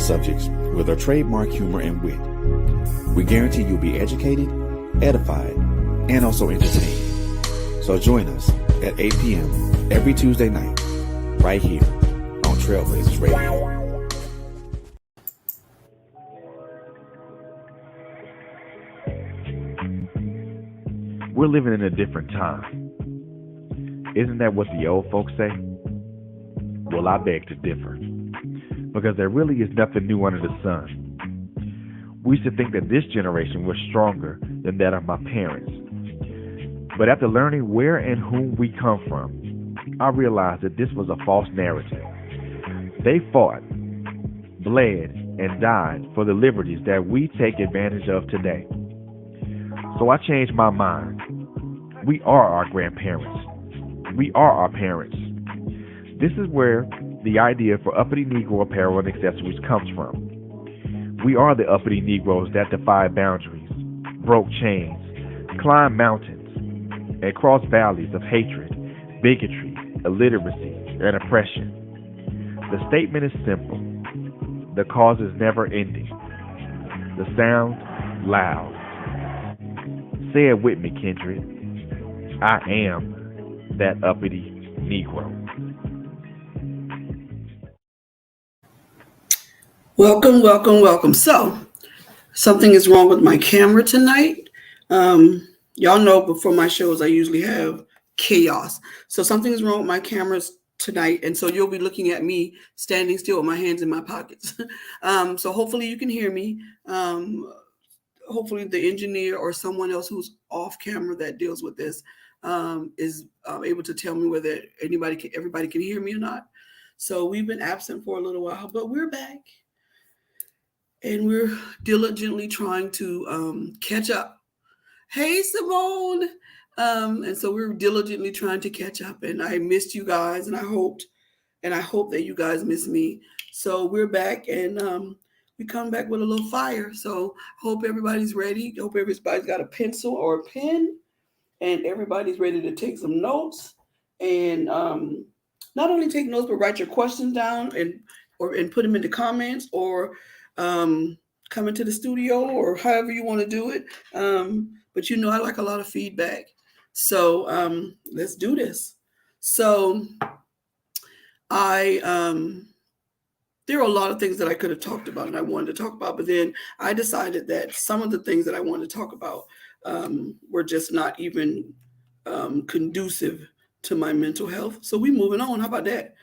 subjects with our trademark humor and wit. We guarantee you'll be educated, edified, and also entertained. So join us at 8 p.m. every Tuesday night, right here on Trailblazers Radio. We're living in a different time. Isn't that what the old folks say? Well, I beg to differ, because there really is nothing new under the sun. We used to think that this generation was stronger than that of my parents. But after learning where and whom we come from, I realized that this was a false narrative. They fought, bled, and died for the liberties that we take advantage of today. So I changed my mind. We are our grandparents. We are our parents. This is where the idea for uppity Negro apparel and accessories comes from. We are the uppity Negroes that defy boundaries, broke chains, climbed mountains, and crossed valleys of hatred, bigotry, illiteracy, and oppression. The statement is simple. The cause is never ending. The sound, loud. Say it with me, Kendrick. I am that uppity Negro. Welcome, welcome, welcome. So, something is wrong with my camera tonight. Y'all know before my shows, I usually have chaos. So something is wrong with my cameras tonight. And so you'll be looking at me standing still with my hands in my pockets. So hopefully you can hear me. Hopefully the engineer or someone else who's off camera that deals with this is able to tell me whether everybody can hear me or not. So we've been absent for a little while, but we're back. And we're diligently trying to catch up. Hey, Simone. And so we're diligently trying to catch up. And I missed you guys, and I hope that you guys miss me. So we're back, and we come back with a little fire. So hope everybody's ready. Hope everybody's got a pencil or a pen, and everybody's ready to take some notes. And not only take notes, but write your questions down and put them in the comments, or come into the studio, or however you want to do it. But I like a lot of feedback. So let's do this. So there are a lot of things that I could have talked about and I wanted to talk about, but then I decided that some of the things that I wanted to talk about were just not even conducive to my mental health. So we moving on. How about that?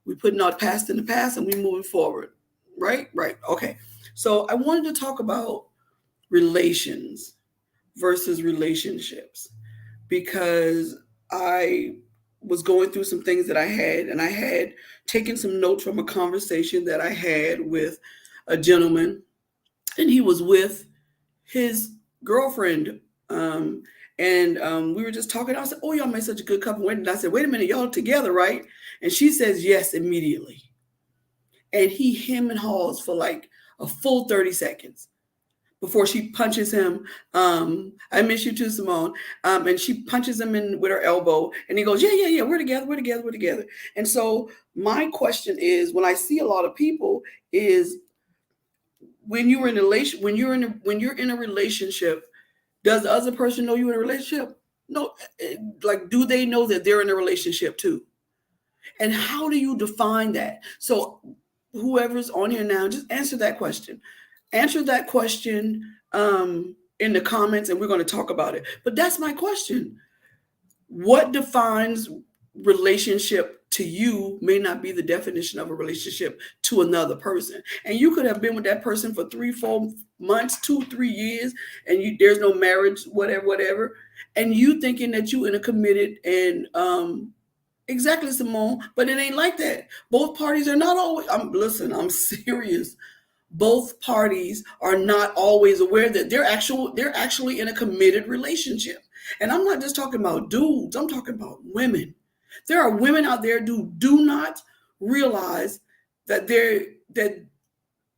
We putting our past in the past and we moving forward. Right. Okay. So I wanted to talk about relations versus relationships, because I was going through some things that I had, and I had taken some notes from a conversation that I had with a gentleman, and he was with his girlfriend. And we were just talking. I said, "Oh, y'all made such a good couple." And I said, "Wait a minute, y'all together, right?" And she says yes immediately. And he hem and haws for like a full 30 seconds before she punches him. I miss you too, Simone. And she punches him in with her elbow, and he goes, yeah, we're together. And so my question is, when I see a lot of people, is when you're in a relationship, does the other person know you're in a relationship? No, like, do they know that they're in a relationship too? And how do you define that? So whoever's on here now, just answer that question. Answer that question in the comments, and we're going to talk about it. But that's my question. What defines relationship to you may not be the definition of a relationship to another person. And you could have been with that person for 3-4 months, 2-3 years, and there's no marriage, whatever. And you thinking that you in a committed and exactly, Simone, but it ain't like that. Both parties are not always, I'm serious. Both parties are not always aware that they're actually in a committed relationship. And I'm not just talking about dudes, I'm talking about women. There are women out there who do not realize that that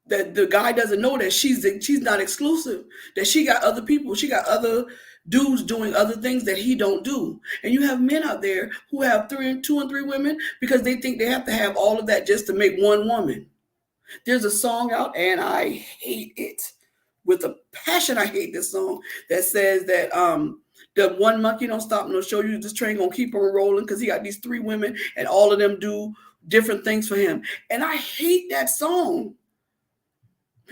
the guy doesn't know that she's not exclusive, that she got other people, she got other dudes doing other things that he don't do. And you have men out there who have 2 and 3 women because they think they have to have all of that just to make one woman. There's a song out, and I hate it with a passion. I hate this song that says that the one monkey don't stop no show you. This train gonna keep on rolling because he got these 3 women, and all of them do different things for him. And I hate that song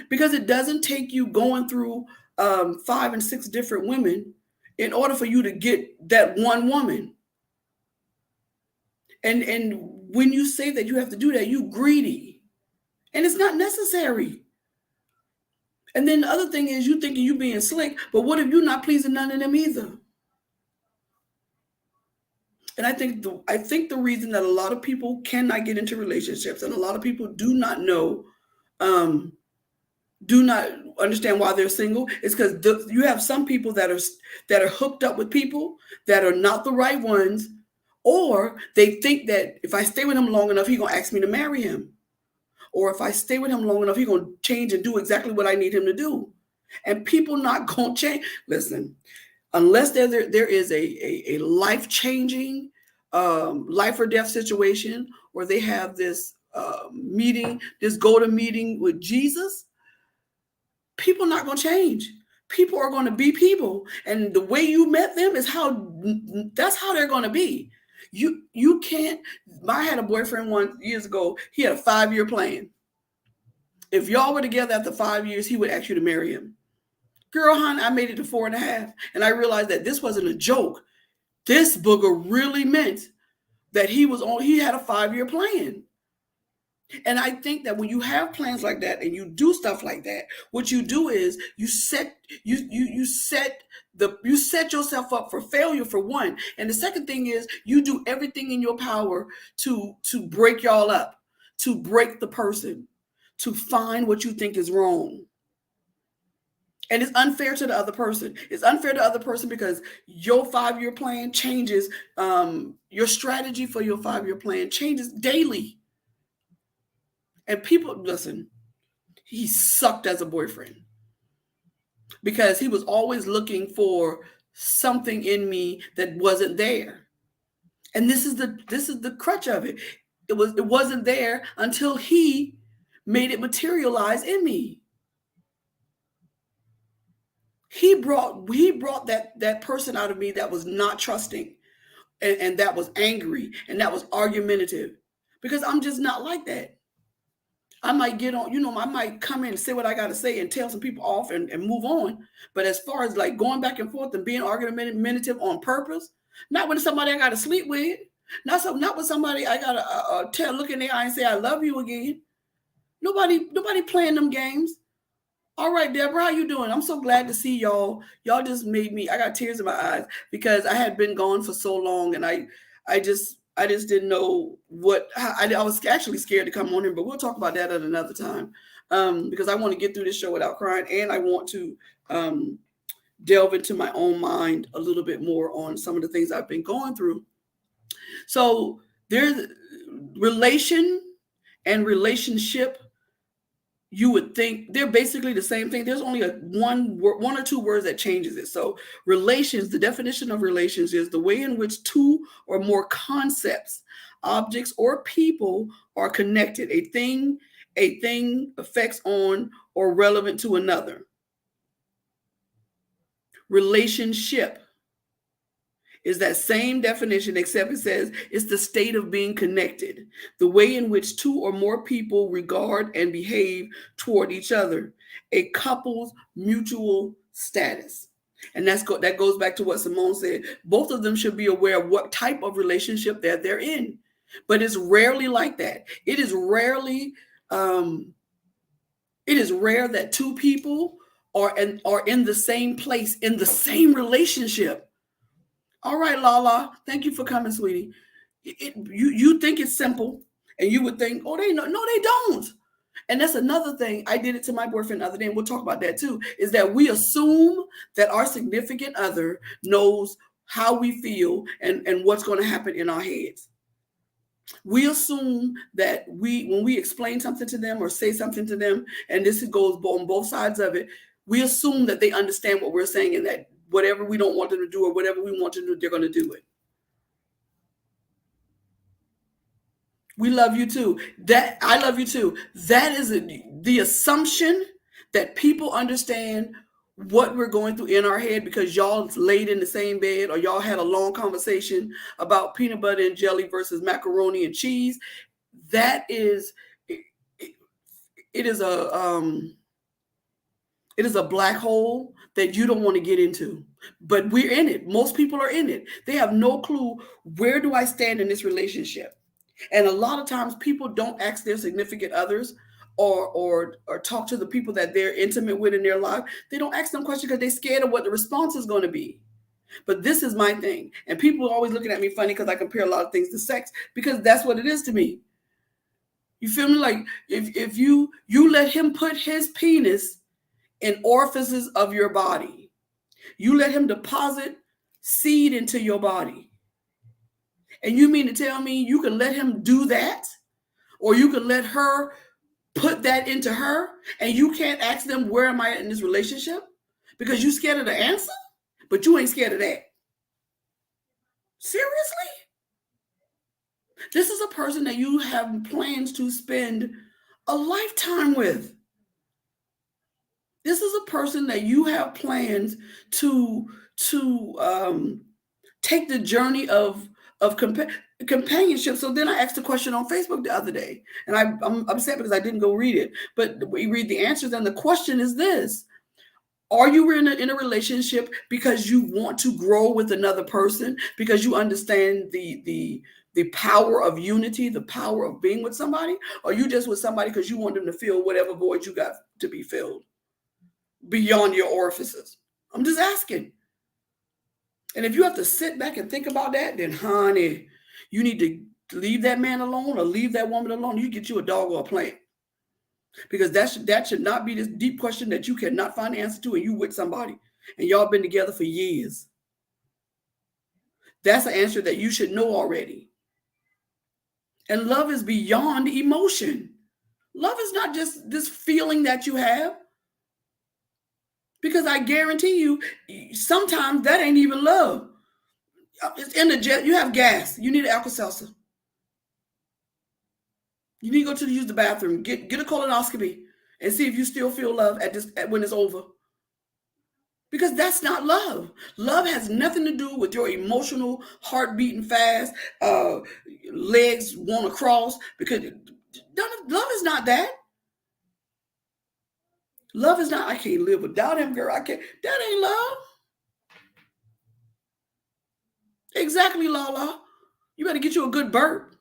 because it doesn't take you going through 5 and 6 different women in order for you to get that one woman. And when you say that you have to do that, you greedy. And it's not necessary. And then the other thing is you thinking you being slick, but what if you're not pleasing none of them either? And I think the reason that a lot of people cannot get into relationships and a lot of people do not know, do not understand why they're single is because you have some people that are hooked up with people that are not the right ones, or they think that if I stay with him long enough, he's gonna ask me to marry him. Or if I stay with him long enough, he's going to change and do exactly what I need him to do. And people not going to change. Listen, unless there is a life-changing, life or death situation, or they have this meeting, this go-to meeting with Jesus, people not going to change. People are going to be people. And the way you met them is that's how they're going to be. You can't. I had a boyfriend years ago. He had a 5-year plan. If y'all were together after 5 years, he would ask you to marry him. Girl, hon, I made it to 4.5. And I realized that this wasn't a joke. This booger really meant that he had a 5-year plan. And I think that when you have plans like that and you do stuff like that, what you do is you set yourself up for failure, for one. And the second thing is you do everything in your power to break y'all up, to break the person, to find what you think is wrong. And it's unfair to the other person. It's unfair to the other person because your 5-year plan changes. Your strategy for your 5-year plan changes daily. And people, listen, he sucked as a boyfriend because he was always looking for something in me that wasn't there. And this is the crutch of it. It wasn't there until he made it materialize in me. He brought that person out of me that was not trusting and that was angry and that was argumentative, because I'm just not like that. I might get on, I might come in and say what I got to say and tell some people off and move on. But as far as like going back and forth and being argumentative on purpose, not with somebody I got to sleep with, not with somebody I got to look in their eye and say, I love you again. Nobody playing them games. All right, Deborah, how you doing? I'm so glad to see y'all. Y'all just made me, I got tears in my eyes because I had been gone for so long and I just didn't know I was actually scared to come on here, but we'll talk about that at another time because I want to get through this show without crying, and I want to delve into my own mind a little bit more on some of the things I've been going through. So there's relation and relationship. You would think they're basically the same thing. There's only one or two words that changes it. So relations, the definition of relations is the way in which two or more concepts, objects, or people are connected. A thing affects on or relevant to another. Relationship is that same definition, except it says it's the state of being connected, the way in which two or more people regard and behave toward each other, a couple's mutual status. And that goes back to what Simone said. Both of them should be aware of what type of relationship that they're in, but it's rarely like that. It is rare that two people are in the same place, in the same relationship. All right, Lala, thank you for coming, sweetie. You think it's simple, and you would think, oh, they know. No, they don't. And that's another thing. I did it to my boyfriend the other day, and we'll talk about that too, is that we assume that our significant other knows how we feel and what's going to happen in our heads. We assume that when we explain something to them or say something to them, and this goes on both sides of it, we assume that they understand what we're saying and that whatever we don't want them to do or whatever we want to do, they're going to do it. We love you too. That I love you too. That is the assumption that people understand what we're going through in our head because y'all laid in the same bed or y'all had a long conversation about peanut butter and jelly versus macaroni and cheese. That is it is a black hole that you don't want to get into. But we're in it. Most people are in it. They have no clue, where do I stand in this relationship? And a lot of times people don't ask their significant others or talk to the people that they're intimate with in their life. They don't ask them questions because they're scared of what the response is going to be. But this is my thing. And people are always looking at me funny because I compare a lot of things to sex because that's what it is to me. You feel me? Like if you let him put his penis in orifices of your body, you let him deposit seed into your body. And you mean to tell me you can let him do that? Or you can let her put that into her and you can't ask them, where am I in this relationship? Because you're scared of the answer, but you ain't scared of that. Seriously? This is a person that you have plans to spend a lifetime with. This is a person that you have plans to take the journey of companionship. So then I asked a question on Facebook the other day, and I'm upset because I didn't go read it. But we read the answers, and the question is this: are you in a relationship because you want to grow with another person, because you understand the power of unity, the power of being with somebody? Or are you just with somebody because you want them to fill whatever void you got to be filled beyond your orifices? I'm just asking. And if you have to sit back and think about that, then honey, you need to leave that man alone or leave that woman alone. You get you a dog or a plant. Because that should not be this deep question that you cannot find the answer to, and you with somebody and y'all been together for years. That's an answer that you should know already. And love is beyond emotion. Love is not just this feeling that you have. Because I guarantee you, sometimes that ain't even love. It's in the jet. You have gas. You need an Alka-Seltzer. You need to go use the bathroom. Get a colonoscopy and see if you still feel love when it's over. Because that's not love. Love has nothing to do with your emotional heart beating fast, legs want to cross. Because love is not that. Love is not, I can't live without him, girl. I can't. That ain't love. Exactly, Lala. You better get you a good burp.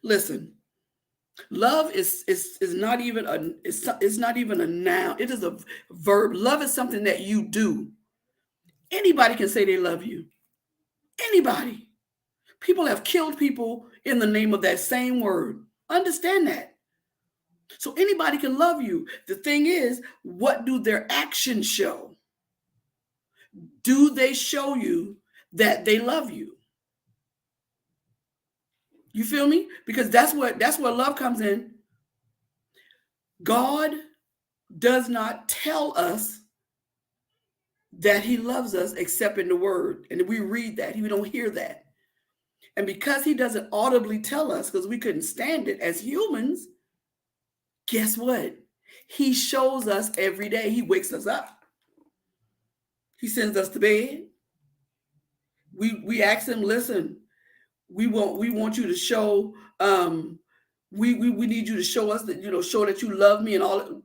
Listen, love is not even it's not even a noun. It is a verb. Love is something that you do. Anybody can say they love you. Anybody. People have killed people in the name of that same word. Understand that. So anybody can love you. The thing is, what do their actions show? Do they show you that they love you? You feel me? Because that's where love comes in. God does not tell us that he loves us except in the word. And we read that. We don't hear that. And because he doesn't audibly tell us, because we couldn't stand it as humans, guess what? He shows us every day. He wakes us up. He sends us to bed. We ask him, listen, we want you to show, we need you to show us that, show that you love me and all.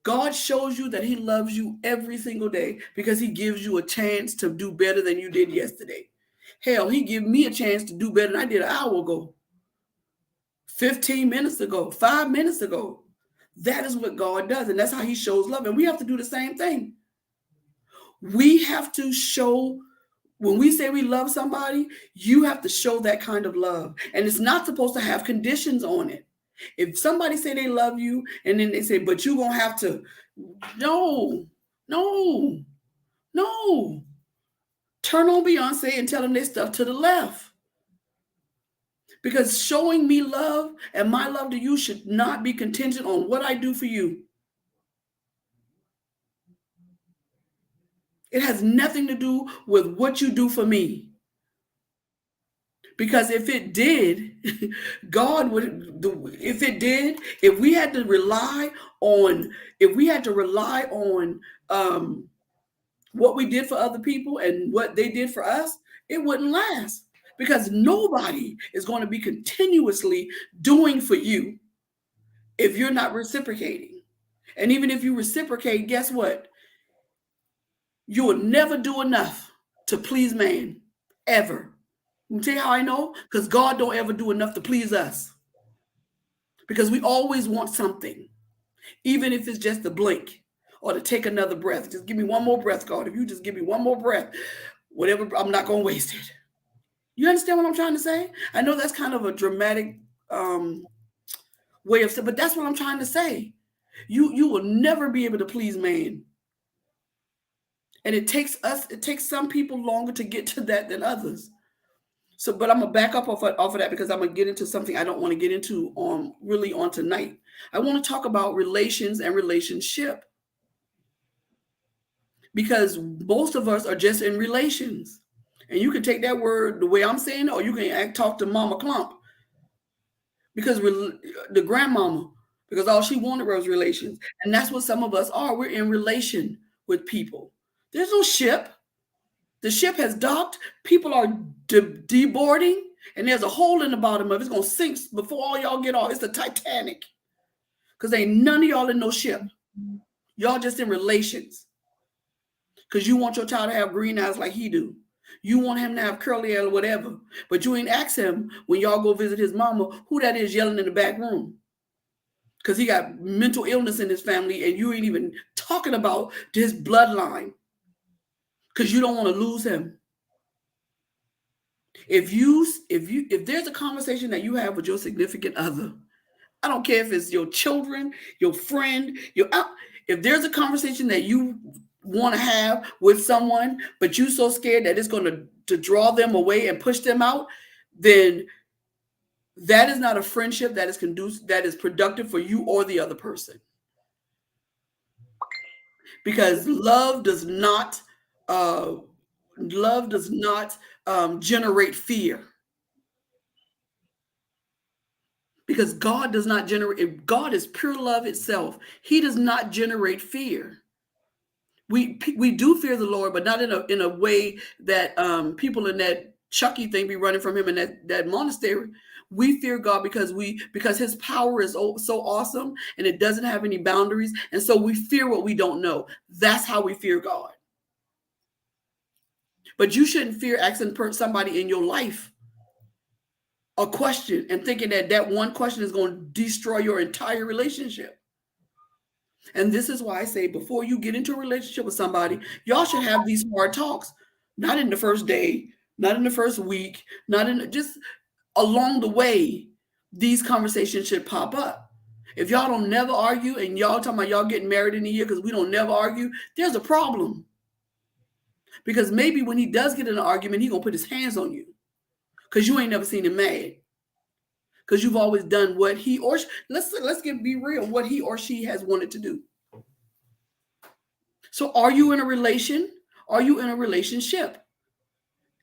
God shows you that he loves you every single day because he gives you a chance to do better than you did yesterday. Hell, he gave me a chance to do better than I did an hour ago, 15 minutes ago, 5 minutes ago. That is what God does, and that's how he shows love. And we have to do the same thing. We have to show, when we say we love somebody, you have to show that kind of love. And it's not supposed to have conditions on it. If somebody say they love you and then they say, but you're going to have to, no. Turn on Beyonce and tell them their stuff to the left. Because showing me love and my love to you should not be contingent on what I do for you. It has nothing to do with what you do for me. Because if it did, God would, if it did, if we had to rely on, if we had to rely on what we did for other people and what they did for us, it wouldn't last, because nobody is going to be continuously doing for you if you're not reciprocating. And even if you reciprocate, guess what? You will never do enough to please man, ever. Let me tell you how I know, because God don't ever do enough to please us, because we always want something, even if it's just a blink or to take another breath. Just give me one more breath, God. If you just give me one more breath, whatever, I'm not going to waste it. You understand what I'm trying to say? I know that's kind of a dramatic way of saying, but that's what I'm trying to say. You will never be able to please man. And it takes some people longer to get to that than others. So, but I'm gonna back up off of that, because I'm gonna get into something I don't want to get into on tonight. I want to talk about relations and relationship, because most of us are just in relations. And you can take that word the way I'm saying it, or you can talk to Mama Clump, because the grandmama, because all she wanted was relations. And that's what some of us are. We're in relation with people. There's no ship. The ship has docked. People are deboarding, and there's a hole in the bottom of it. It's going to sink before all y'all get off. It's the Titanic, because ain't none of y'all in no ship. Y'all just in relations, because you want your child to have green eyes like he do. You want him to have curly hair or whatever, but you ain't ask him when y'all go visit his mama who that is yelling in the back room, because he got mental illness in his family, and you ain't even talking about his bloodline, because you don't want to lose him. If there's a conversation that you have with your significant other, I don't care if it's your children, your friend, if there's a conversation that you want to have with someone, but you're so scared that it's going to draw them away and push them out, then that is not a friendship that is conducive, that is productive for you or the other person. Because love does not generate fear. Because God does not generate, God is pure love itself. He does not generate fear. We do fear the Lord, but not in a way that people in that Chucky thing be running from him in that monastery. We fear God because his power is so awesome, and it doesn't have any boundaries. And so we fear what we don't know. That's how we fear God. But you shouldn't fear asking somebody in your life a question and thinking that one question is going to destroy your entire relationship. And this is why I say, before you get into a relationship with somebody, y'all should have these hard talks, not in the first day, not in the first week, just along the way. These conversations should pop up. If y'all don't never argue, and y'all talking about y'all getting married in a year because we don't never argue, there's a problem. Because maybe when he does get in an argument, he gonna put his hands on you, because you ain't never seen him mad. Because you've always done what he or she, be real, what he or she has wanted to do. So are you in a relation? Are you in a relationship?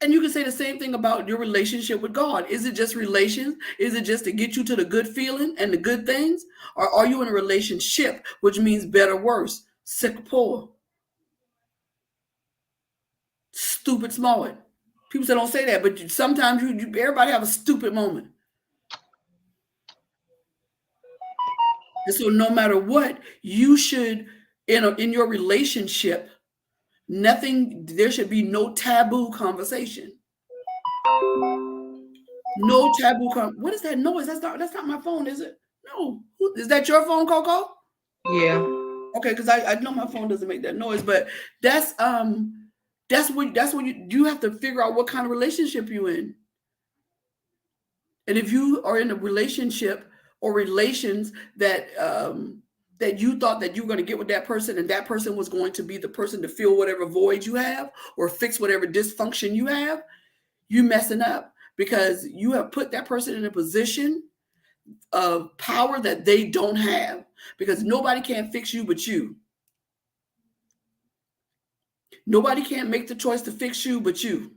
And you can say the same thing about your relationship with God. Is it just relations? Is it just to get you to the good feeling and the good things? Or are you in a relationship, which means better, worse, sick, poor, stupid, smart? People say don't say that, but sometimes everybody have a stupid moment. And so no matter what, you should, in your relationship, there should be no taboo conversation. No taboo. What is that noise? That's not my phone, is it? No. Is that your phone, Coco? Yeah. Okay, because I know my phone doesn't make that noise, but that's when you have to figure out what kind of relationship you're in. And if you are in a relationship or relations that you thought that you were going to get with that person, and that person was going to be the person to fill whatever void you have or fix whatever dysfunction you have, you messing up, because you have put that person in a position of power that they don't have, because nobody can fix you but you. Nobody can make the choice to fix you but you.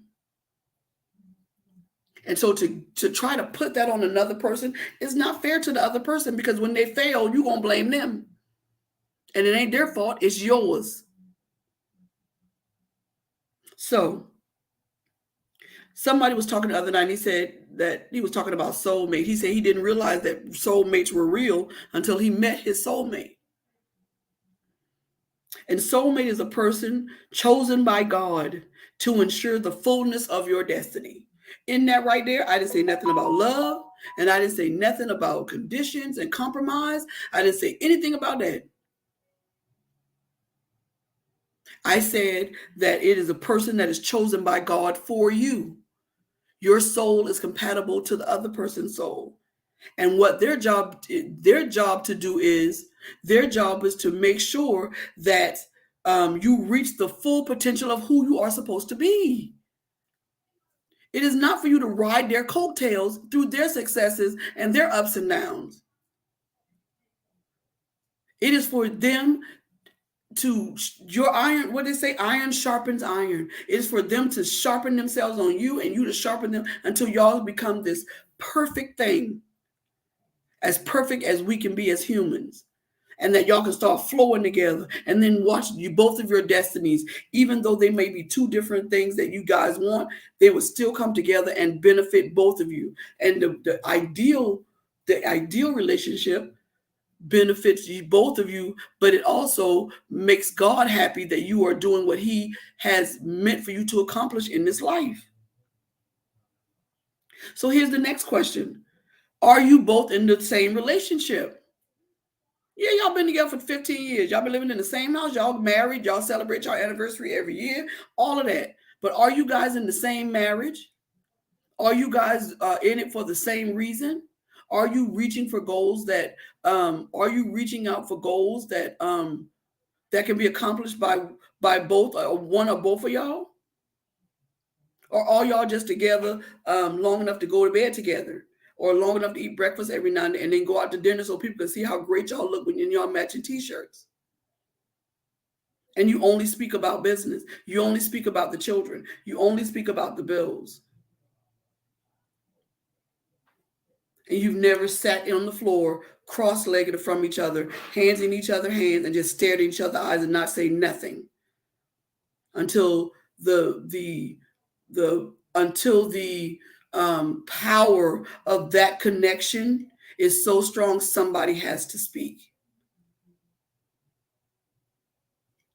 And so to try to put that on another person is not fair to the other person, because when they fail, you're going to blame them. And it ain't their fault, it's yours. So somebody was talking the other night, and he said that he was talking about soulmate. He said he didn't realize that soulmates were real until he met his soulmate. And soulmate is a person chosen by God to ensure the fullness of your destiny. In that right there, I didn't say nothing about love, and I didn't say nothing about conditions and compromise. I didn't say anything about that. I said that it is a person that is chosen by God for you. Your soul is compatible to the other person's soul. And what their job to do is, their job is to make sure that you reach the full potential of who you are supposed to be. It is not for you to ride their coattails through their successes and their ups and downs. It is for them to, your iron, what they say, iron sharpens iron. It is for them to sharpen themselves on you, and you to sharpen them until y'all become this perfect thing, as perfect as we can be as humans, and that y'all can start flowing together, and then watch you, both of your destinies, even though they may be two different things that you guys want, they would still come together and benefit both of you. And the ideal relationship benefits you, both of you, but it also makes God happy that you are doing what he has meant for you to accomplish in this life. So here's the next question. Are you both in the same relationship? Yeah, y'all been together for 15 years. Y'all been living in the same house. Y'all married. Y'all celebrate your anniversary every year. All of that. But are you guys in the same marriage? Are you guys in it for the same reason? Are you reaching for goals that, are you reaching out for goals that that can be accomplished by both, one or both of y'all? Or are y'all just together long enough to go to bed together, or long enough to eat breakfast every night and then go out to dinner so people can see how great y'all look when you're in y'all matching t-shirts? And you only speak about business. You only speak about the children. You only speak about the bills. And you've never sat on the floor cross-legged from each other, hands in each other's hands, and just stared at each other's eyes and not say nothing until the power of that connection is so strong somebody has to speak.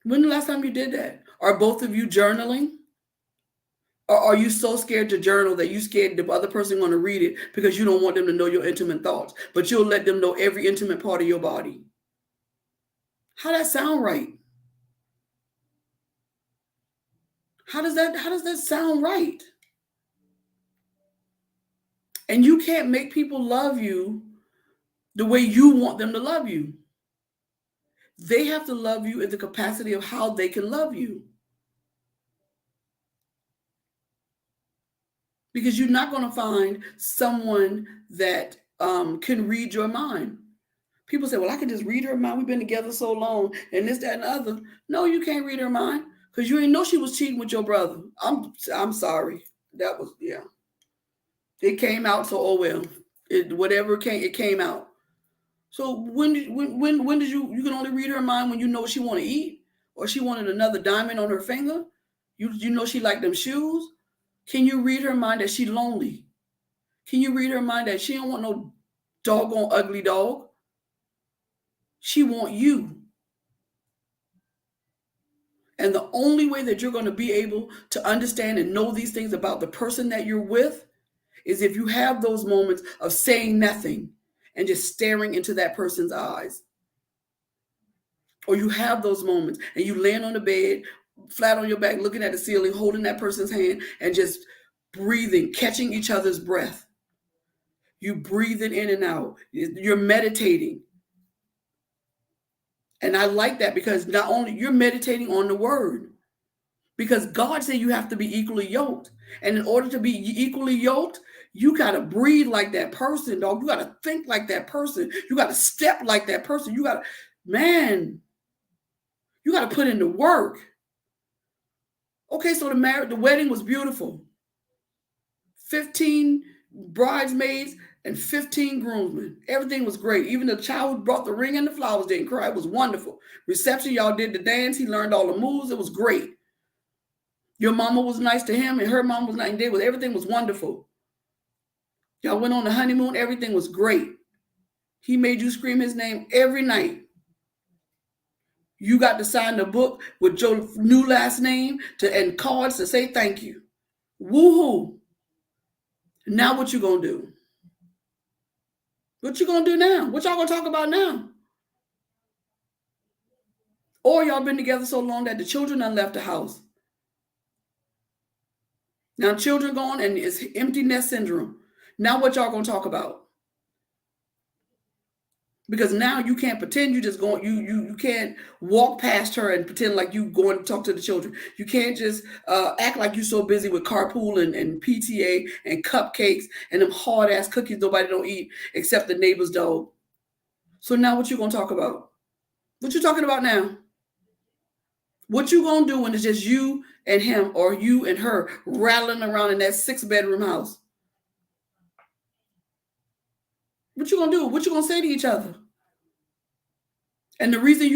When the last time you did that? Are both of you journaling? Or are you so scared to journal that you scared the other person going to read it because you don't want them to know your intimate thoughts, but you'll let them know every intimate part of your body? How does that sound right? How does that sound right? And you can't make people love you the way you want them to love you. They have to love you in the capacity of how they can love you. Because you're not going to find someone that can read your mind. People say, well, I can just read her mind. We've been together so long and this, that, and the other. No, you can't read her mind because you didn't know she was cheating with your brother. I'm sorry. That was, yeah. It came out, so oh well. It came out. So when did you can only read her mind when you know what she want to eat, or she wanted another diamond on her finger? You know she liked them shoes? Can you read her mind that she's lonely? Can you read her mind that she don't want no doggone ugly dog? She want you. And the only way that you're going to be able to understand and know these things about the person that you're with is if you have those moments of saying nothing and just staring into that person's eyes. Or you have those moments and you land on the bed, flat on your back, looking at the ceiling, holding that person's hand and just breathing, catching each other's breath. You breathing in and out. You're meditating. And I like that because not only you're meditating on the word, because God said you have to be equally yoked. And in order to be equally yoked, you got to breathe like that person, dog. You got to think like that person. You got to step like that person. You got to put in the work. Okay, so the wedding was beautiful. 15 bridesmaids and 15 groomsmen. Everything was great. Even the child who brought the ring and the flowers didn't cry. It was wonderful. Reception, y'all did the dance. He learned all the moves. It was great. Your mama was nice to him, and her mom was nice. And everything was wonderful. Y'all went on the honeymoon. Everything was great. He made you scream his name every night. You got to sign the book with your new last name and cards to say thank you. Woohoo. Now what you gonna do? What you gonna do now? What y'all gonna talk about now? Or y'all been together so long that the children done left the house. Now children gone and it's empty nest syndrome. Now what y'all gonna talk about? Because now you can't pretend you just going, you can't walk past her and pretend like you going to talk to the children. You can't just act like you're so busy with carpool and PTA and cupcakes and them hard ass cookies nobody don't eat except the neighbor's dog. So now what you gonna talk about? What you talking about now? What you gonna do when it's just you and him or you and her rattling around in that 6-bedroom house? What you gonna do? What you gonna say to each other? And the reason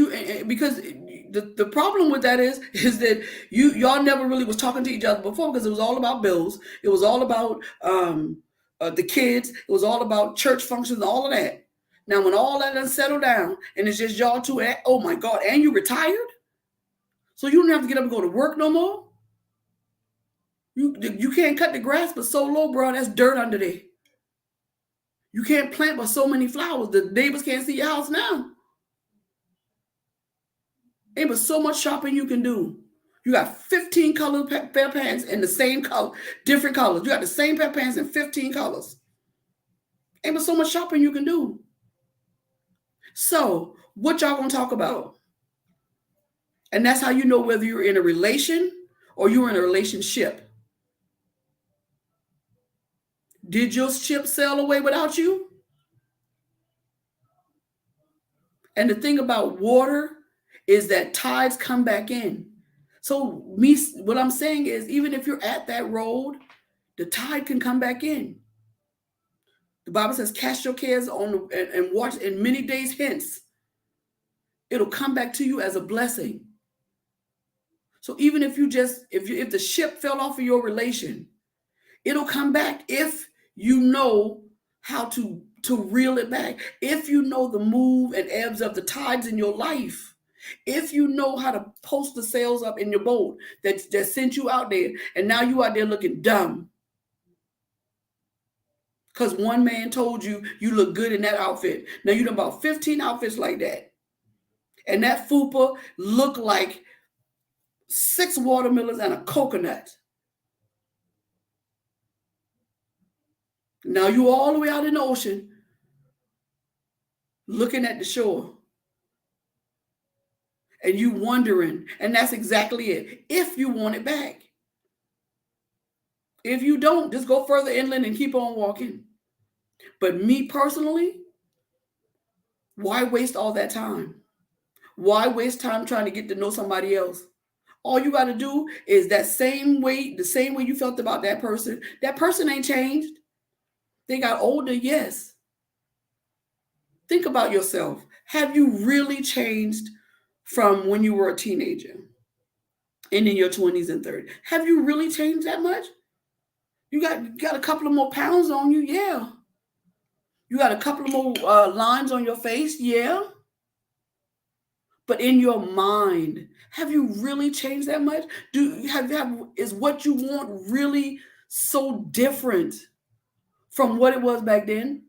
because the problem with that is that y'all never really was talking to each other before because it was all about bills. It was all about the kids. It was all about church functions, all of that. Now, when all that done settled down and it's just y'all two, oh my God, and you retired? So you don't have to get up and go to work no more? You can't cut the grass but so low, bro. That's dirt under there. You can't plant but so many flowers. The neighbors can't see your house now. Ain't but so much shopping you can do. You got 15 colored pair of pants in the same color, different colors. You got the same pair of pants in 15 colors. Ain't but so much shopping you can do. So what y'all gonna talk about? And that's how you know whether you're in a relation or you're in a relationship. Did your ship sail away without you? And the thing about water is that tides come back in. So what I'm saying is, even if you're at that road, the tide can come back in. The Bible says, cast your cares on and watch in many days hence. It'll come back to you as a blessing. So even if if the ship fell off of your relation, it'll come back if you know how to reel it back. If you know the move and ebbs of the tides in your life. If you know how to post the sails up in your boat that sent you out there, and now you out there looking dumb. Because one man told you look good in that outfit. Now you done about 15 outfits like that. And that fupa looked like 6 watermelons and a coconut. Now you all the way out in the ocean looking at the shore. And you wondering, and that's exactly it. If you want it back. If you don't, just go further inland and keep on walking. But me personally, why waste all that time? Why waste time trying to get to know somebody else? All you got to do is the same way you felt about that person ain't changed. They got older, yes. Think about yourself. Have you really changed from when you were a teenager and in your 20s and 30s? Have you really changed that much? You got a couple of more pounds on you, yeah. You got a couple of more lines on your face, yeah. But in your mind, have you really changed that much? Is what you want really so different from what it was back then?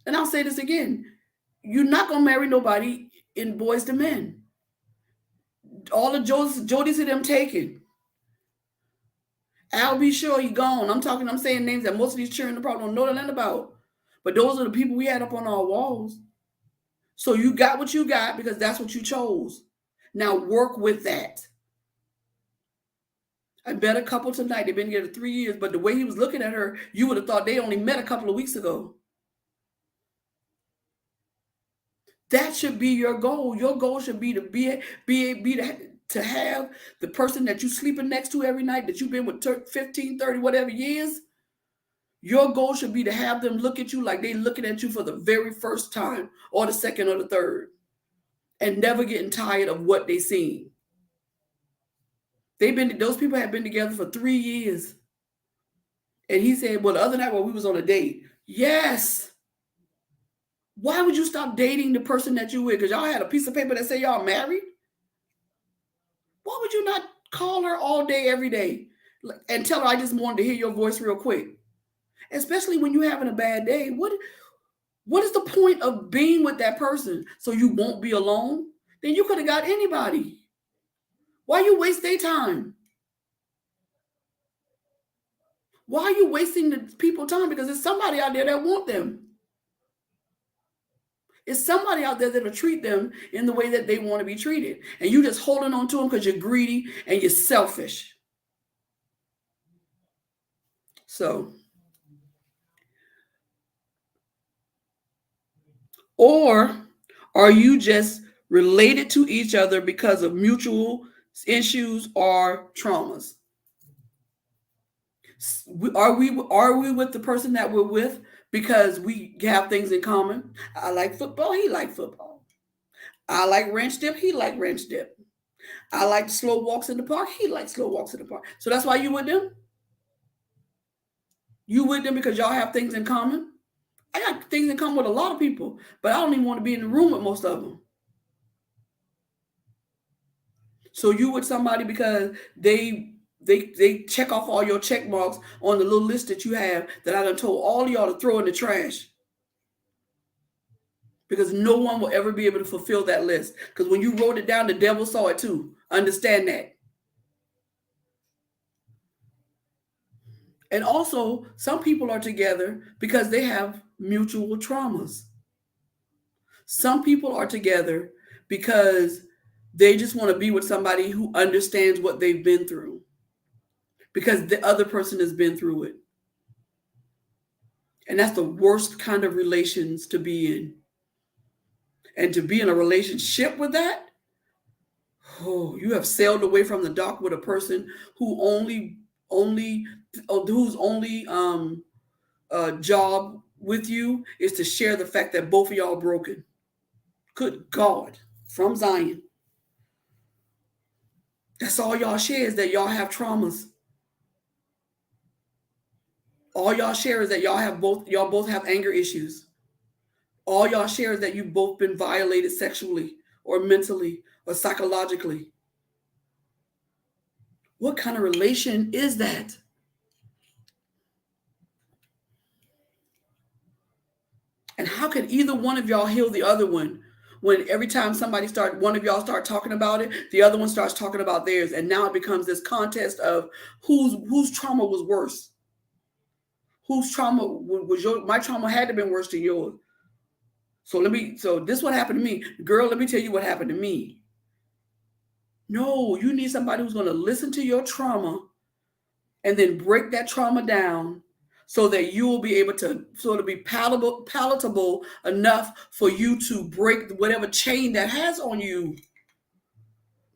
And I'll say this again. You're not going to marry nobody in Boys to Men. All the Jodies of them taken. Al B. Sure, he gone. I'm saying names that most of these children probably don't know nothing about. But those are the people we had up on our walls. So you got what you got because that's what you chose. Now work with that. I met a couple tonight. They've been together 3 years, but the way he was looking at her, you would have thought they only met a couple of weeks ago. That should be your goal. Your goal should be to have the person that you're sleeping next to every night that you've been with 15, 30, whatever years. Your goal should be to have them look at you like they're looking at you for the very first time, or the second or the third, and never getting tired of what they seen. Those people have been together for 3 years. And he said, well, the other night when we was on a date. Yes. Why would you stop dating the person that you with? Because y'all had a piece of paper that said y'all married? Why would you not call her all day, every day, and tell her I just wanted to hear your voice real quick? Especially when you're having a bad day. What is the point of being with that person? So you won't be alone? Then you could have got anybody. Why you waste their time? Why are you wasting the people's time? Because there's somebody out there that want them. It's somebody out there that'll treat them in the way that they want to be treated. And you just holding on to them because you're greedy and you're selfish. So, or are you just related to each other because of mutual issues or traumas? Are we with the person that we're with because we have things in common? I like football, he like football. I like ranch dip, he like ranch dip. I like slow walks in the park, he likes slow walks in the park. So that's why you with them? You with them because y'all have things in common? I got things in common with a lot of people, but I don't even want to be in the room with most of them. So you with somebody because they check off all your check marks on the little list that you have that I done told all of y'all to throw in the trash. Because no one will ever be able to fulfill that list. Because when you wrote it down, the devil saw it too. Understand that. And also, some people are together because they have mutual traumas. Some people are together because they just want to be with somebody who understands what they've been through. Because the other person has been through it. And that's the worst kind of relations to be in. And to be in a relationship with that, you have sailed away from the dock with a person whose only job with you is to share the fact that both of y'all are broken. Good God, from Zion. That's all y'all share, is that y'all have traumas. All y'all share is that y'all both have anger issues. All y'all share is that you've both been violated sexually or mentally or psychologically. What kind of relation is that? And how can either one of y'all heal the other one when every time one of y'all start talking about it, the other one starts talking about theirs, and now it becomes this contest of whose trauma was worse? Whose trauma was yours? My trauma had to have been worse than yours. So this what happened to me. Girl, let me tell you what happened to me. No, you need somebody who's going to listen to your trauma and then break that trauma down so that you will be able to sort of be palatable enough for you to break whatever chain that has on you.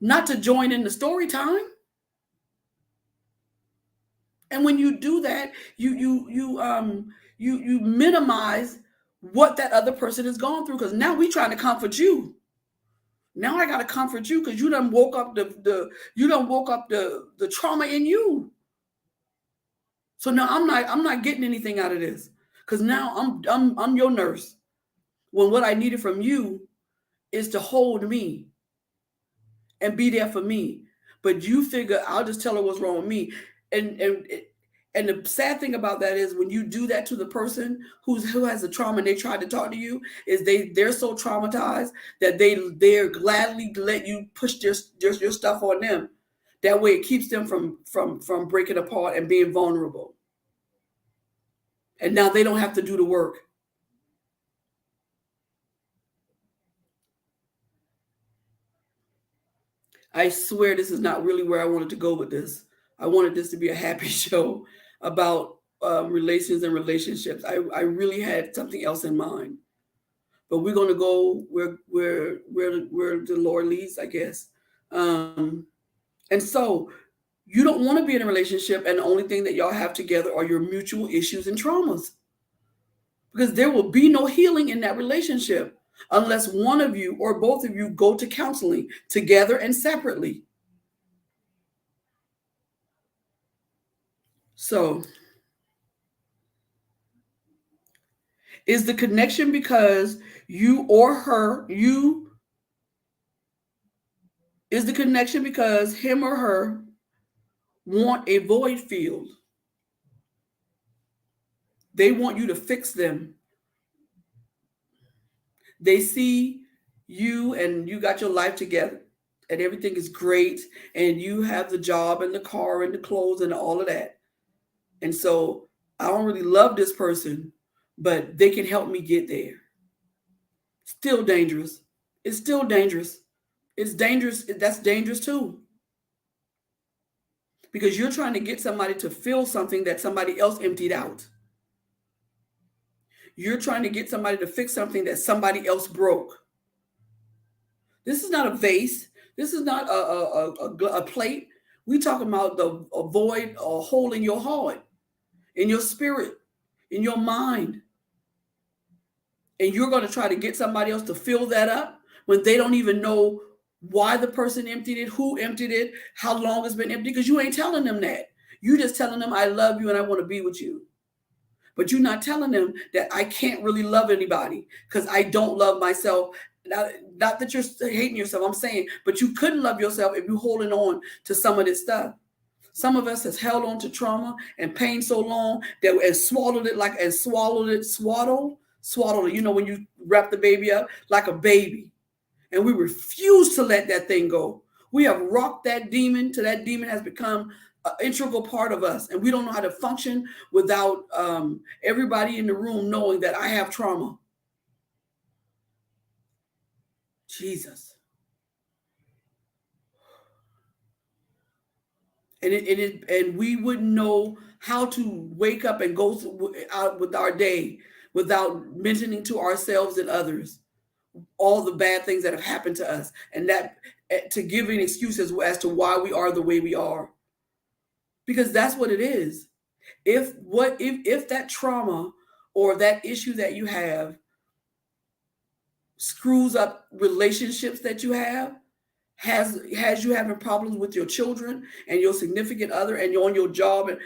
Not to join in the story time. And when you do that, you minimize what that other person has gone through, because now we trying to comfort you. Now I got to comfort you because you done woke up the trauma in you. So now I'm not getting anything out of this, because now I'm your nurse, when what I needed from you is to hold me and be there for me. But you figure I'll just tell her what's wrong with me. And the sad thing about that is when you do that to the person who has a trauma and they try to talk to you, is they're so traumatized that they're gladly let you push your stuff on them. That way it keeps them from breaking apart and being vulnerable. And now they don't have to do the work. I swear this is not really where I wanted to go with this. I wanted this to be a happy show about relations and relationships. I really had something else in mind, but we're going to go where the Lord leads, I guess. And so You don't want to be in a relationship and the only thing that y'all have together are your mutual issues and traumas, because there will be no healing in that relationship unless one of you or both of you go to counseling together and separately. So, is the connection because you or her, is the connection because him or her want a void filled? They want you to fix them. They see you and you got your life together and everything is great and you have the job and the car and the clothes and all of that. And so I don't really love this person, but they can help me get there. Still dangerous. It's still dangerous. It's dangerous. That's dangerous too. Because you're trying to get somebody to fill something that somebody else emptied out. You're trying to get somebody to fix something that somebody else broke. This is not a vase. This is not a plate. We're talking about a void, a hole in your heart, in your spirit, in your mind. And you're going to try to get somebody else to fill that up when they don't even know why the person emptied it, who emptied it, how long it's been empty, because you ain't telling them that. You just telling them, I love you and I want to be with you. But you're not telling them that I can't really love anybody because I don't love myself. Not that you're hating yourself, I'm saying, but you couldn't love yourself if you're holding on to some of this stuff. Some of us has held on to trauma and pain so long that and swallowed it, you know, when you wrap the baby up like a baby. And we refuse to let that thing go. We have rocked that demon till that demon has become an integral part of us. And we don't know how to function without everybody in the room knowing that I have trauma. Jesus. And we wouldn't know how to wake up and go out with our day without mentioning to ourselves and others all the bad things that have happened to us, and that to giving excuses as to why we are the way we are, because that's what it is. If that trauma or that issue that you have screws up relationships that you have, has you having problems with your children and your significant other and you're on your job, and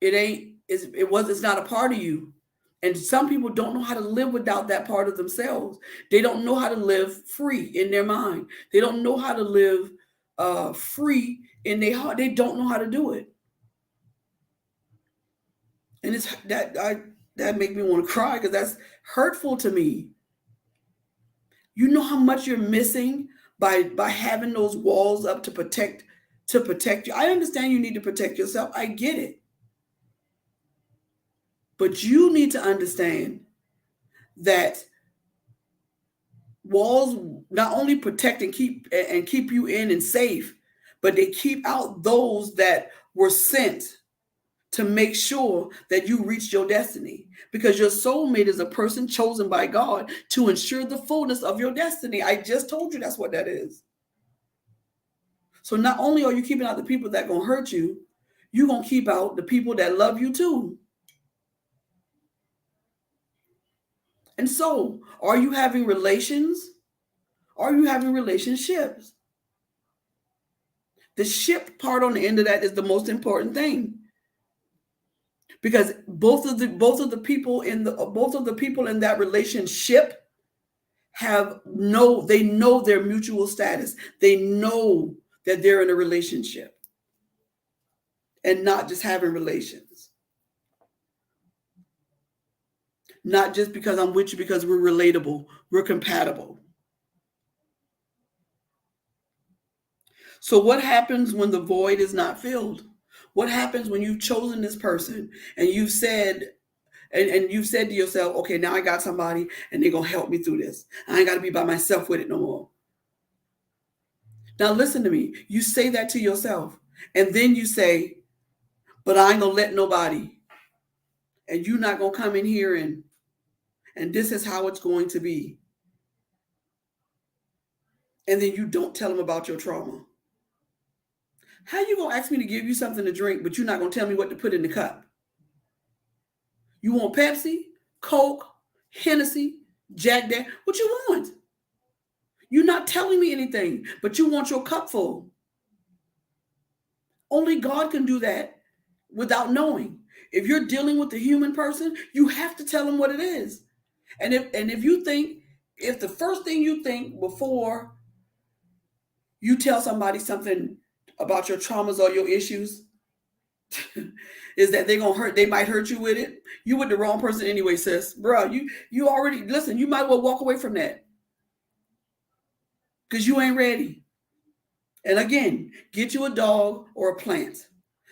it's not a part of you. And some people don't know how to live without that part of themselves. They don't know how to live free in their mind. They don't know how to live free in their heart. They don't know how to do it. And it's that makes me want to cry, because that's hurtful to me. You know how much you're missing by having those walls up to protect you. I understand you need to protect yourself. I get it. But you need to understand that walls not only protect and keep you in and safe, but they keep out those that were sent to make sure that you reach your destiny. Because your soulmate is a person chosen by God to ensure the fullness of your destiny. I just told you that's what that is. So not only are you keeping out the people that are going to hurt you, you're going to keep out the people that love you too. And so, are you having relations? Are you having relationships? The ship part on the end of that is the most important thing, because both of the people in that relationship they know their mutual status. They know that they're in a relationship and not just having relations. Not just because I'm with you because we're relatable, we're compatible. So what happens when the void is not filled? What happens when you've chosen this person and you've said, and you've said to yourself, okay, now I got somebody and they're going to help me through this. I ain't got to be by myself with it no more. Now listen to me. You say that to yourself, and then you say, but I ain't going to let nobody. And you're not going to come in here and this is how it's going to be. And then you don't tell them about your trauma. How you gonna ask me to give you something to drink, but you're not gonna tell me what to put in the cup? You want Pepsi, Coke, Hennessy, Jack Daniels? What you want? You're not telling me anything, but you want your cup full. Only God can do that without knowing. If you're dealing with a human person, you have to tell them what it is. And if the first thing you think before you tell somebody something about your traumas or your issues is that they might hurt you with it, you with the wrong person anyway, sis. Bro, you already, listen, you might well walk away from that because you ain't ready. And again, get you a dog or a plant,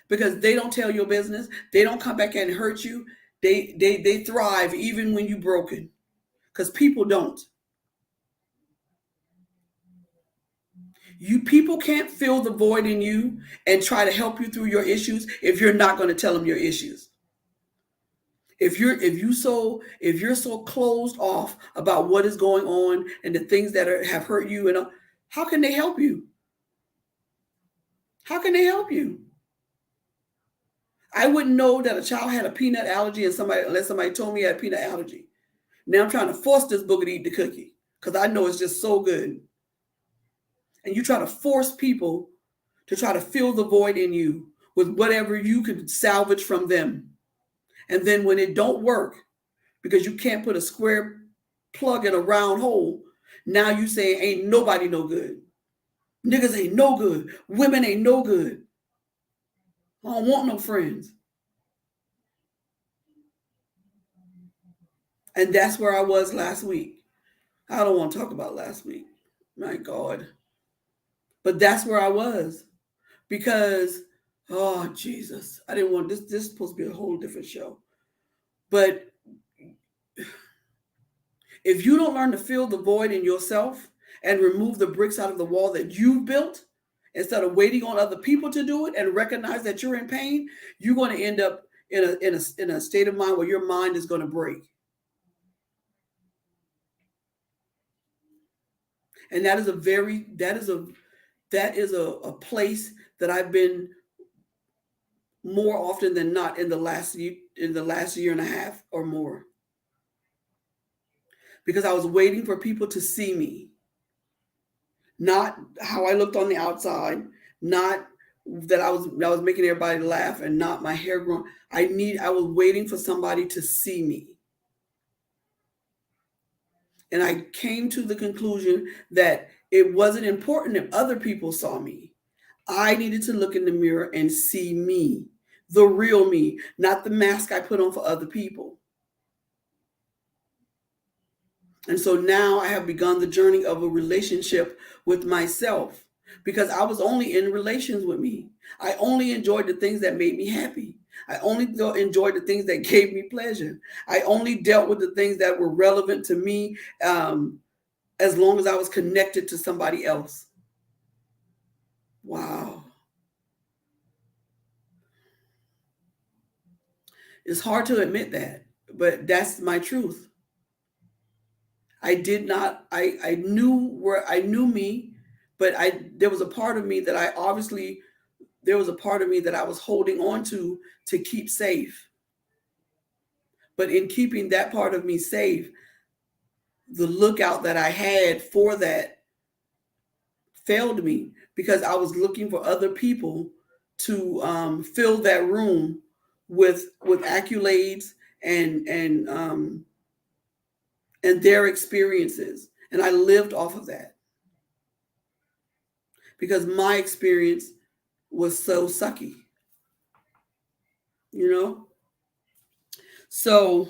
because they don't tell your business. They don't come back and hurt you. They thrive even when you're broken, because people don't. People can't fill the void in you and try to help you through your issues if you're not going to tell them your issues. If you're so closed off about what is going on and the things that have hurt you, and how can they help you? How can they help you? I wouldn't know that a child had a peanut allergy unless somebody told me he had a peanut allergy. Now I'm trying to force this booger to eat the cookie because I know it's just so good. And you try to force people to try to fill the void in you with whatever you can salvage from them. And then when it don't work, because you can't put a square plug in a round hole, now you say ain't nobody no good. Niggas ain't no good. Women ain't no good. I don't want no friends. And that's where I was last week. I don't want to talk about last week. My God. But that's where I was. Because, oh, Jesus. I didn't want this. This is supposed to be a whole different show. But if you don't learn to fill the void in yourself and remove the bricks out of the wall that you've built, instead of waiting on other people to do it and recognize that you're in pain, you're going to end up in a state of mind where your mind is going to break. And that is a place that I've been more often than not in the last year and a half or more. Because I was waiting for people to see me. Not how I looked on the outside, not that I was making everybody laugh, and not my hair growing. I was waiting for somebody to see me. And I came to the conclusion that it wasn't important if other people saw me. I needed to look in the mirror and see me, the real me, not the mask I put on for other people. And so now I have begun the journey of a relationship with myself, because I was only in relations with me. I only enjoyed the things that made me happy. I only enjoyed the things that gave me pleasure. I only dealt with the things that were relevant to me as long as I was connected to somebody else. Wow. It's hard to admit that, but that's my truth. I knew me, but there was a part of me that I was holding on to keep safe. But in keeping that part of me safe, the lookout that I had for that failed me, because I was looking for other people to fill that room with accolades and their experiences. And I lived off of that because my experience was so sucky, you know? So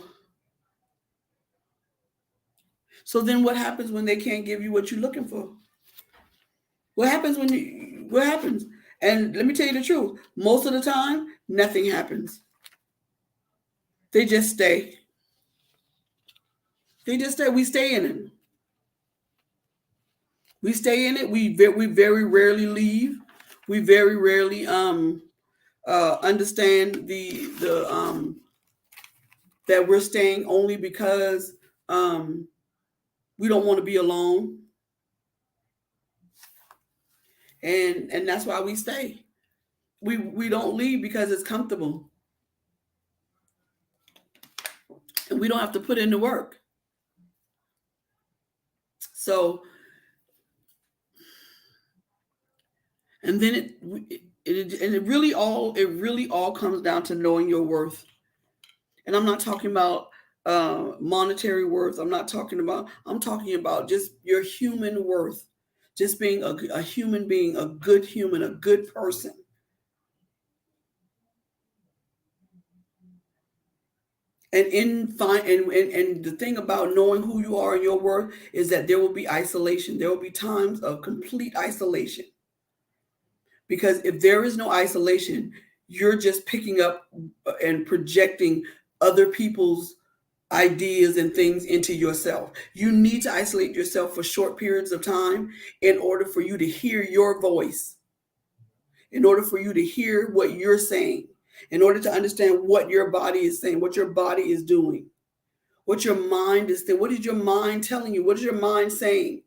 then what happens when they can't give you what you're looking for? What happens? And let me tell you the truth. Most of the time, nothing happens. They just stay. We stay in it. We stay in it. We very rarely leave. We very rarely understand the that we're staying only because we don't want to be alone. And that's why we stay. We don't leave because it's comfortable. And we don't have to put in the work. So, and then it really all comes down to knowing your worth. And I'm not talking about monetary worth. I'm talking about just your human worth, just being a human being, a good human, a good person. And the thing about knowing who you are and your worth is that there will be isolation. There will be times of complete isolation. Because if there is no isolation, you're just picking up and projecting other people's ideas and things into yourself. You need to isolate yourself for short periods of time in order for you to hear your voice, in order for you to hear what you're saying, in order to understand what your body is saying, what your body is doing, what your mind is saying. What is your mind telling you? What is your mind saying?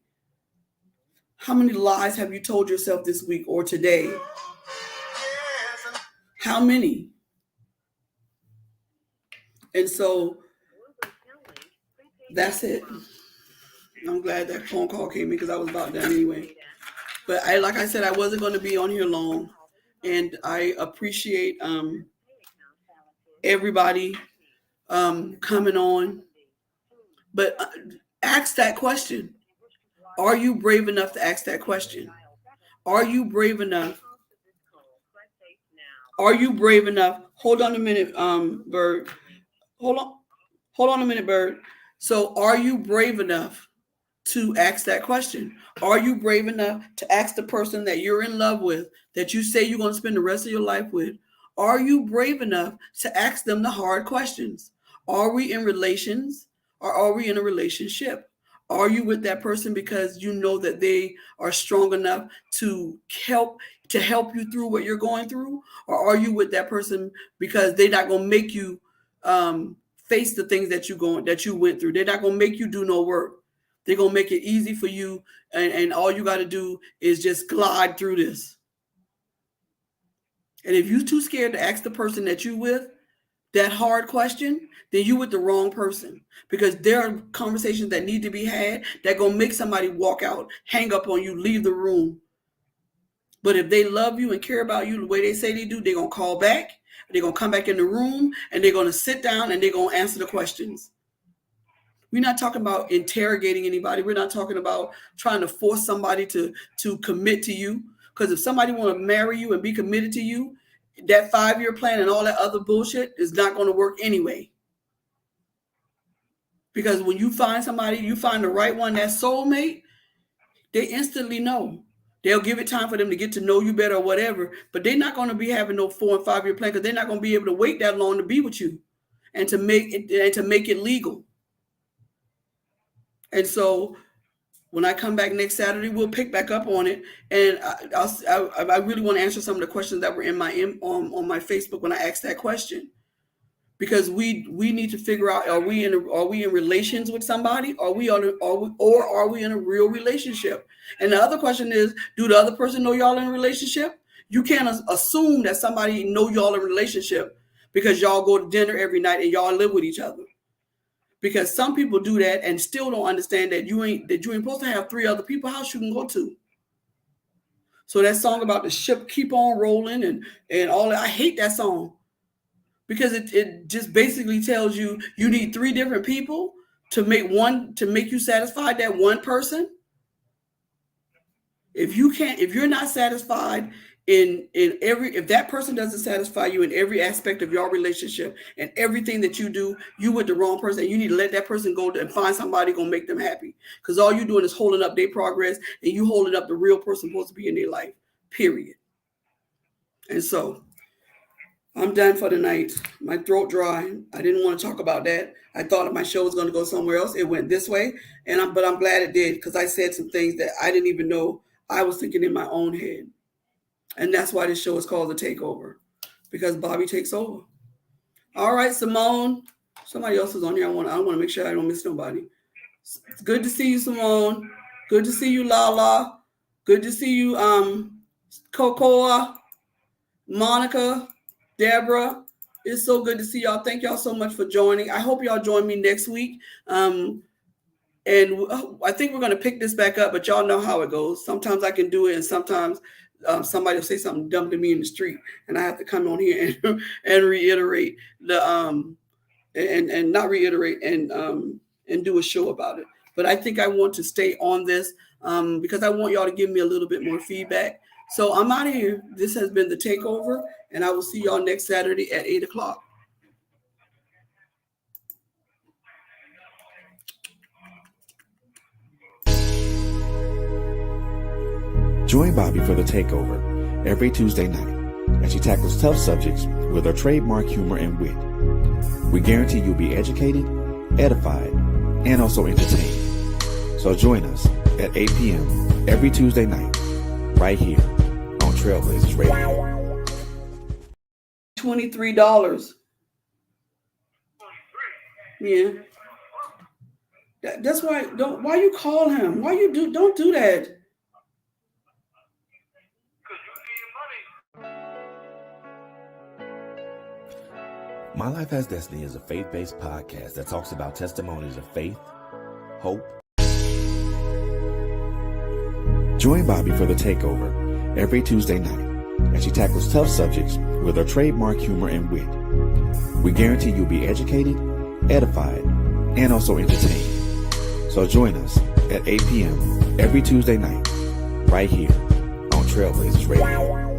How many lies have you told yourself this week or today? How many? And so that's it. I'm glad that phone call came in because I was about done anyway. But like I said, I wasn't going to be on here long. And I appreciate everybody coming on. But ask that question. Are you brave enough to ask that question? Are you brave enough? Are you brave enough? Hold on a minute, Bird. Hold on a minute, Bird. So are you brave enough to ask that question? Are you brave enough to ask the person that you're in love with, that you say you're going to spend the rest of your life with? Are you brave enough to ask them the hard questions? Are we in relations or are we in a relationship? Are you with that person because you know that they are strong enough to help you through what you're going through? Or are you with that person because they're not going to make you face the things that you went through? They're not going to make you do no work. They're going to make it easy for you. And all you got to do is just glide through this. And if you're too scared to ask the person that you with that hard question, then you with the wrong person, because there are conversations that need to be had that going to make somebody walk out, hang up on you, leave the room. But if they love you and care about you the way they say they do, they're going to call back, they're going to come back in the room, and they're going to sit down and they're going to answer the questions. We're not talking about interrogating anybody. We're not talking about trying to force somebody to commit to you. Because if somebody want to marry you and be committed to you, that 5-year plan and all that other bullshit is not going to work anyway. Because when you find somebody, you find the right one, that soulmate, they instantly know. They'll give it time for them to get to know you better or whatever, but they're not going to be having no 4 and 5-year plan, because they're not going to be able to wait that long to be with you and to make it legal. And so when I come back next Saturday, we'll pick back up on it. And I really want to answer some of the questions that were on my Facebook when I asked that question, because we need to figure out, are we in relations with somebody? Are we in a real relationship? And the other question is, do the other person know y'all in a relationship? You can't assume that somebody know y'all in a relationship because y'all go to dinner every night and y'all live with each other. Because some people do that and still don't understand that you ain't supposed to have 3 other people house you can go to. So that song about the ship keep on rolling and all that, I hate that song, because it just basically tells you need 3 different people to make you satisfied, that one person. If you're not satisfied if that person doesn't satisfy you in every aspect of your relationship and everything that you do, you with the wrong person. You need to let that person go and find somebody gonna make them happy, because all you're doing is holding up their progress, and you holding up the real person supposed to be in their life, period. And so I'm done for the night. My throat dry. I didn't want to talk about that. I thought my show was going to go somewhere else. It went this way, but I'm glad it did, because I said some things that I didn't even know I was thinking in my own head. And that's why this show is called The Takeover, because Bobby takes over. All right, Simone. Somebody else is on here. I want to make sure I don't miss nobody. It's good to see you, Simone. Good to see you, Lala. Good to see you, Cocoa. Monica, Deborah, it's so good to see y'all. Thank y'all so much for joining. I hope y'all join me next week. And I think we're going to pick this back up, but y'all know how it goes. Sometimes I can do it, and sometimes somebody will say something dumb to me in the street, and I have to come on here and reiterate the and not reiterate and do a show about it. But I think I want to stay on this because I want y'all to give me a little bit more feedback. So I'm out of here. This has been The Takeover, and I will see y'all next Saturday at 8 o'clock. Join Bobby for The Takeover every Tuesday night as she tackles tough subjects with her trademark humor and wit. We guarantee you'll be educated, edified, and also entertained. So join us at 8 p.m. every Tuesday night, right here on Trailblazers Radio. $23. Yeah. That's why why you call him? Why you don't do that? My Life Has Destiny is a faith-based podcast that talks about testimonies of faith, hope. Join Bobby for The Takeover every Tuesday night as she tackles tough subjects with her trademark humor and wit. We guarantee you'll be educated, edified, and also entertained. So join us at 8 p.m. every Tuesday night, right here on Trailblazers Radio.